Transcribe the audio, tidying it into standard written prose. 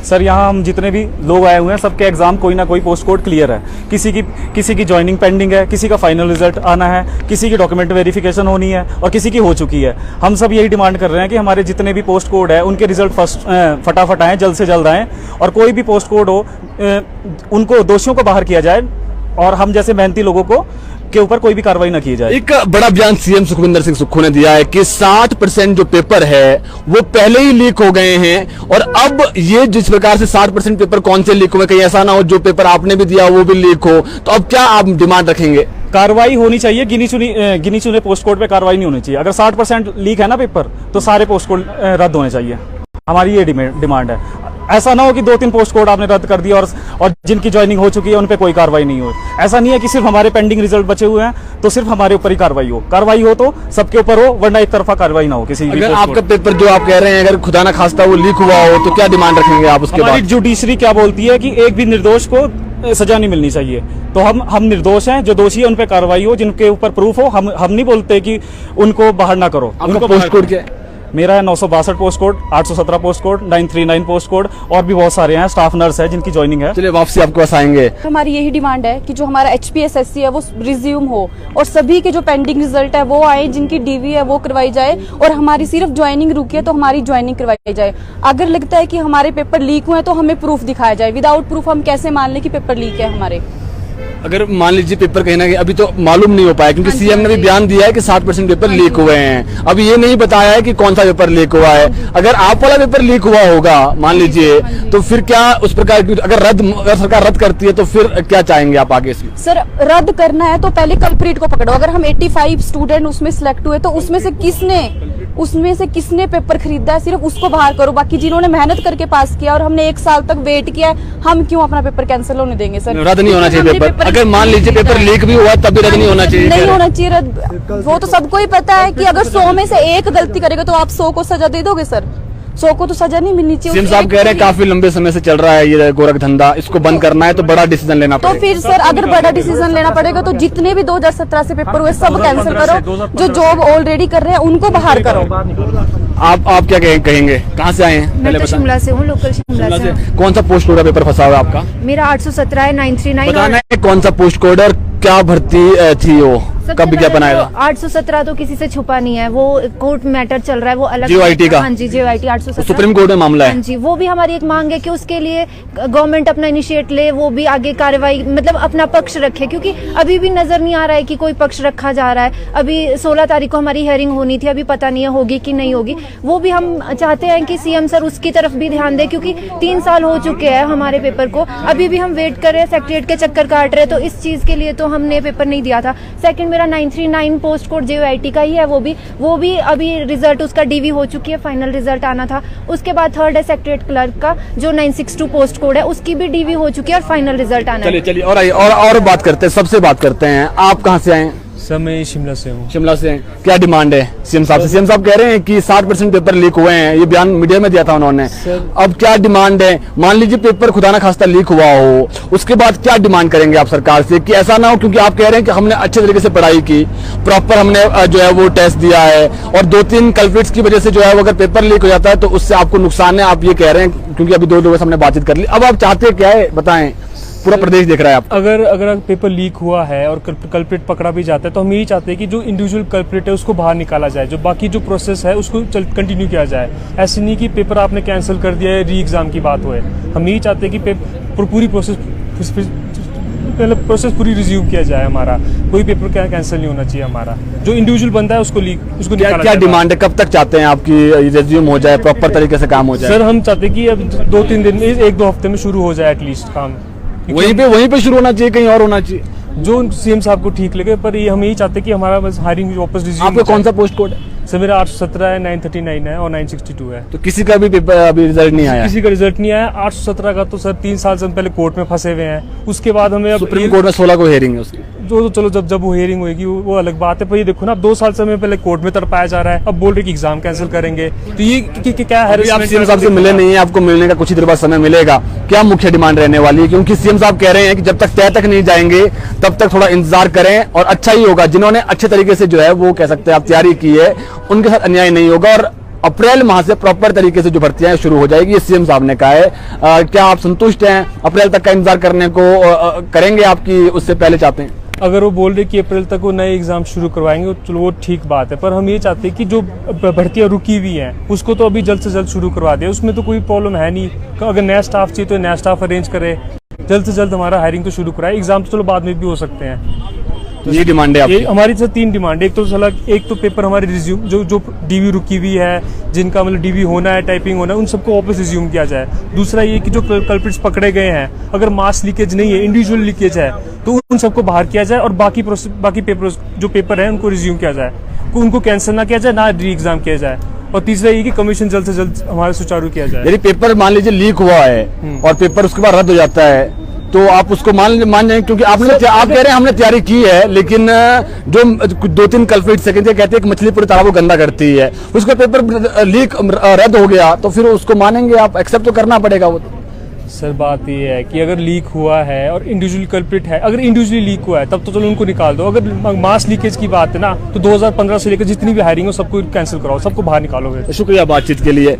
Sir यहाँ हम जितने भी लोग आए हुए हैं सबके एग्जाम कोई ना कोई पोस्ट कोड क्लियर है। किसी की ज्वाइनिंग पेंडिंग है, किसी का फाइनल रिजल्ट आना है, किसी की डॉक्यूमेंट वेरिफिकेशन होनी है और किसी की हो चुकी है। हम सब यही डिमांड कर रहे हैं कि हमारे जितने भी पोस्ट कोड है उनके रिजल्ट फटाफट आएँ, जल्द से जल्द आएँ और कोई भी पोस्ट कोड हो उनको दोषियों को बाहर किया जाए और हम जैसे मेहनती लोगों को के ऊपर कोई भी कार्रवाई न की जाए। एक बड़ा बयान सीएम सुखविंदर सिंह सुक्खू ने दिया है कि 60% जो पेपर है वो पहले ही लीक हो गए हैं और अब ये जिस प्रकार से 60% पेपर कौन से लीक हुए, कहीं ऐसा ना हो जो पेपर आपने भी दिया वो भी लीक हो, तो अब क्या आप डिमांड रखेंगे? कार्रवाई होनी चाहिए, गिनी चुने पोस्ट कोड पे कार्रवाई नहीं होनी चाहिए। अगर 60% लीक है ना पेपर तो सारे पोस्ट कोड रद्द होने चाहिए। हमारी ये डिमांड है। ऐसा ना हो कि 2-3 पोस्ट कोड आपने रद्द कर दिया और जिनकी ज्वाइनिंग हो चुकी है उन पे कोई कार्रवाई नहीं हो। ऐसा नहीं है कि सिर्फ हमारे पेंडिंग रिजल्ट बचे हुए हैं तो सिर्फ हमारे ऊपर ही कार्रवाई हो तो सबके ऊपर हो, वरना एक तरफा कार्रवाई ना हो किसी भी। अगर आपका पेपर जो आप कह रहे हैं अगर खुदा ना खास्ता वो लीक हुआ हो तो क्या डिमांड रखेंगे आप उसके बाद? जुडिशरी क्या बोलती है कि एक भी निर्दोष को सजा नहीं मिलनी चाहिए, तो हम निर्दोष हैं, जो दोषी है उन पे कार्रवाई हो, जिनके ऊपर प्रूफ हो। हम नहीं बोलते कि उनको बाहर ना करो। उनको पोस्ट कोड क्या है? मेरा है 962 post code, 817 post code, 939 post code और भी बहुत सारे हैं। स्टाफ नर्स है जिनकी ज्वाइनिंग है। चलिए वापसी आपके पास आएंगे। हमारी यही डिमांड है कि जो हमारा HPSSC है वो रिज्यूम हो और सभी के जो पेंडिंग रिजल्ट है वो आए, जिनकी DV है वो करवाई जाए और हमारी सिर्फ ज्वाइनिंग रुकी है तो हमारी ज्वाइनिंग करवाई जाए। अगर लगता है कि हमारे पेपर लीक हुए हैं तो हमें प्रूफ दिखाया जाए। विदाउट प्रूफ हम कैसे मान लें कि पेपर लीक है हमारे? अगर मान लीजिए पेपर कहीं ना कहीं अभी तो मालूम नहीं हो पाया क्योंकि सीएम ने भी बयान दिया है कि 60% पेपर लीक हुए हैं। अभी ये नहीं बताया है कि कौन सा पेपर लीक हुआ है। अगर आप वाला पेपर लीक हुआ होगा मान लीजिए तो फिर क्या उस प्रकार अगर सरकार रद्द करती है तो फिर क्या चाहेंगे आप आगे से? सर रद्द करना है तो पहले कल्प्रिट को पकड़ो। अगर हम 85 स्टूडेंट उसमें सिलेक्ट हुए तो उसमें से किसने पेपर खरीदा है सिर्फ उसको बाहर करो। बाकी जिन्होंने मेहनत करके पास किया और हमने 1 साल तक वेट किया है, हम क्यों अपना पेपर कैंसिल होने देंगे? सर रद्द नहीं होना चाहिए पेपर। अगर मान लीजिए पेपर लीक भी हुआ तब भी रद्द नहीं होना चाहिए? नहीं होना चाहिए रद्द। वो तो सबको ही पता है कि अगर 100 में से 1 गलती करेगा तो आप 100 को सजा दे दोगे? सर 100 को तो सजा नहीं मिलनी चाहिए। सीएम साहब कह रहे हैं काफी लंबे समय से चल रहा है ये गोरख धंधा, इसको बंद करना है तो बड़ा डिसीजन लेना पड़ेगा। तो फिर सर अगर बड़ा डिसीजन लेना पड़ेगा तो जितने भी 2017 से पेपर हुए सब कैंसिल करो। जो जॉब ऑलरेडी कर रहे हैं उनको बाहर करो। आप क्या कहेंगे? कहाँ से आए हैं? मैं तो शिमला से हूँ, लोकल शिमला से। कौन सा पोस्ट कोड पेपर फंसा हुआ आपका? मेरा 817 है, 939। बताना है कौन सा पोस्ट कोड और क्या भर्ती थी वो, कब विज्ञापन आएगा? 817 तो किसी से छुपा नहीं है, वो कोर्ट मैटर चल रहा है, वो अलग JOIT का। हाँ जी, JOIT 817 सुप्रीम कोर्ट में मामला है। हाँ जी, वो भी हमारी एक मांग है कि उसके लिए गवर्नमेंट अपना इनिशिएट ले, वो भी आगे कार्रवाई मतलब अपना पक्ष रखे, क्योंकि अभी भी नजर नहीं आ रहा है कि कोई पक्ष रखा जा रहा है। अभी 16 तारीख को हमारी हियरिंग होनी थी, अभी पता नहीं है होगी कि नहीं होगी। वो भी हम चाहते हैं कि सीएम सर उसकी तरफ भी ध्यान दे, क्योंकि 3 साल हो चुके हैं हमारे पेपर को, अभी भी हम वेट कर रहे हैं, सेक्रेटरीट के चक्कर काट रहे हैं। तो इस चीज के लिए तो हमने पेपर नहीं दिया था। सेकंड मेरा 939 पोस्ट कोड JOIT का ही है, वो भी अभी रिजल्ट उसका DV हो चुकी है, फाइनल रिजल्ट आना था। उसके बाद थर्ड है सेक्रेटरीट क्लर्क का जो 962 पोस्ट कोड है, उसकी भी DV हो चुकी है और फाइनल रिजल्ट आना है। चलिए और आइए और बात करते हैं, सबसे बात करते हैं। आप कहाँ से आए? सर मैं शिमला से हूँ। शिमला से हैं। क्या डिमांड है सीएम साहब से? सीएम साहब कह रहे हैं कि 60% पेपर लीक हुए हैं, ये बयान मीडिया में दिया था उन्होंने। अब क्या डिमांड है? मान लीजिए पेपर खुदा ना खास्ता लीक हुआ हो, उसके बाद क्या डिमांड करेंगे आप सरकार से कि ऐसा ना हो? क्योंकि आप कह रहे हैं कि हमने अच्छे तरीके से पढ़ाई की, प्रॉपर हमने जो है वो टेस्ट दिया है और 2-3 कल्प्रिट्स की वजह से जो है वो अगर पेपर लीक हो जाता है तो उससे आपको नुकसान है, आप ये कह रहे हैं, क्योंकि अभी 2 लोगों से हमने बातचीत कर ली। अब आप चाहते क्या है बताएं? पूरा प्रदेश देख रहा है आप। अगर पेपर लीक हुआ है और कल्प्रिट पकड़ा भी जाता है तो हम यही चाहते हैं कि जो इंडिविजुअल कल्प्रिट है उसको बाहर निकाला जाए, जो बाकी जो प्रोसेस है उसको कंटिन्यू किया जाए। ऐसे नहीं कि पेपर आपने कैंसिल कर दिया है, री एग्जाम की बात हुए। हम यही चाहते हैं कि पूरी प्रोसेस पूरी रिज्यूम किया जाए। हमारा कोई पेपर कैंसिल नहीं होना चाहिए। हमारा जो इंडिविजुअल बंदा है उसको क्या डिमांड है? कब तक चाहते हैं आपकी रिज्यूम हो जाए, प्रॉपर तरीके से काम हो जाए? सर हम चाहते हैं कि अब 2-3 दिन में 1-2 हफ्ते में शुरू हो जाए एटलीस्ट काम। वहीं पे शुरू होना चाहिए, कहीं और होना चाहिए? जो सीएम साहब को ठीक लगे, पर ये हम यही चाहते हैं कि हमारा बस हायरिंग वापस रिज्यूम। आपका कौन सा पोस्ट कोड है? सर मेरा 817 है, 939 है और 962 है। तो किसी का भी पेपर अभी रिजल्ट नहीं आया? किसी का रिजल्ट नहीं आया। 817 का तो सर 3 साल से हम पहले कोर्ट में फंसे हुए हैं। उसके बाद हमें अब सुप्रीम कोर्ट में 16 को हियरिंग है उसकी। जो चलो जब वो हियरिंग होगी वो अलग बात है, पर ये देखो ना 2 साल से हमें पहले कोर्ट में तड़पाया जा रहा है, अब बोल रहे कि एग्जाम कैंसिल करेंगे। तो ये क्या है? आप सीएम साहब से मिले नहीं है, आपको मिलने का कुछ ही देर बाद समय मिलेगा। क्या मुख्य डिमांड रहने वाली है? क्योंकि सीएम साहब कह रहे हैं कि जब तक तय तक नहीं जाएंगे तब तक थोड़ा इंतजार करें और अच्छा ही होगा। जिन्होंने अच्छे तरीके से जो है वो कह सकते हैं आप तैयारी की है, उनके साथ अन्याय नहीं होगा अप्रैल माह से प्रॉपर तरीके से जो भर्तियां शुरू हो जाएगी, ये सीएम साहब ने कहा है। क्या आप संतुष्ट हैं? अप्रैल तक का इंतजार करने को करेंगे आपकी उससे पहले चाहते हैं? अगर वो बोल रहे कि अप्रैल तक वो नए एग्जाम शुरू करवाएंगे तो चलो वो ठीक बात है, पर हम ये चाहते हैं कि जो भर्तियां रुकी हुई हैं उसको तो अभी जल्द से जल्द शुरू करवा दें। उसमें तो कोई प्रॉब्लम है नहीं। अगर नया स्टाफ चाहिए तो नया स्टाफ अरेंज करे, जल्द से जल्द हमारा हायरिंग तो शुरू कराए। एग्जाम तो चलो बाद में भी हो सकते हैं। ये डिमांड है आपकी? ये हमारी से 3 डिमांड है। एक तो पेपर हमारे रिज्यूम जो डीवी रुकी हुई है, जिनका मतलब डीवी होना है, टाइपिंग होना है, उन सबको वापस रिज्यूम किया जाए। दूसरा ये कि जो कल्प्रिट्स पकड़े गए हैं, अगर मास लीकेज नहीं है, इंडिविजुअल लीकेज है, तो उन सबको बाहर किया जाए और बाकी पेपर जो पेपर है उनको रिज्यूम किया जाए, उनको कैंसिल ना किया जाए, ना री एग्जाम किया जाए। और तीसरा ये कि कमीशन जल्द से जल्द हमारे सुचारू किया जाए। यदि पेपर मान लीजिए लीक हुआ है और पेपर उसके बाद रद्द हो जाता है तो आप उसको मान जाएंगे? क्योंकि आप कह रहे हैं हमने तैयारी की है, लेकिन जो 2-3 कल्प्रिट सेकंड कहते हैं कि मछली पूरे तालाब को गंदा करती है, उसका पेपर लीक रद्द हो गया तो फिर उसको मानेंगे आप? एक्सेप्ट तो करना पड़ेगा वो। सर बात ये है कि अगर लीक हुआ है और इंडिविजुअल कल्प्रिट है, अगर इंडिविजुअली लीक हुआ है तब तो चलो उनको निकाल दो। अगर मास लीकेज की बात है ना, तो 2015 से लेकर जितनी भी हायरिंग हो सबको कैंसिल कराओ, सबको बाहर निकालो। शुक्रिया बातचीत के लिए।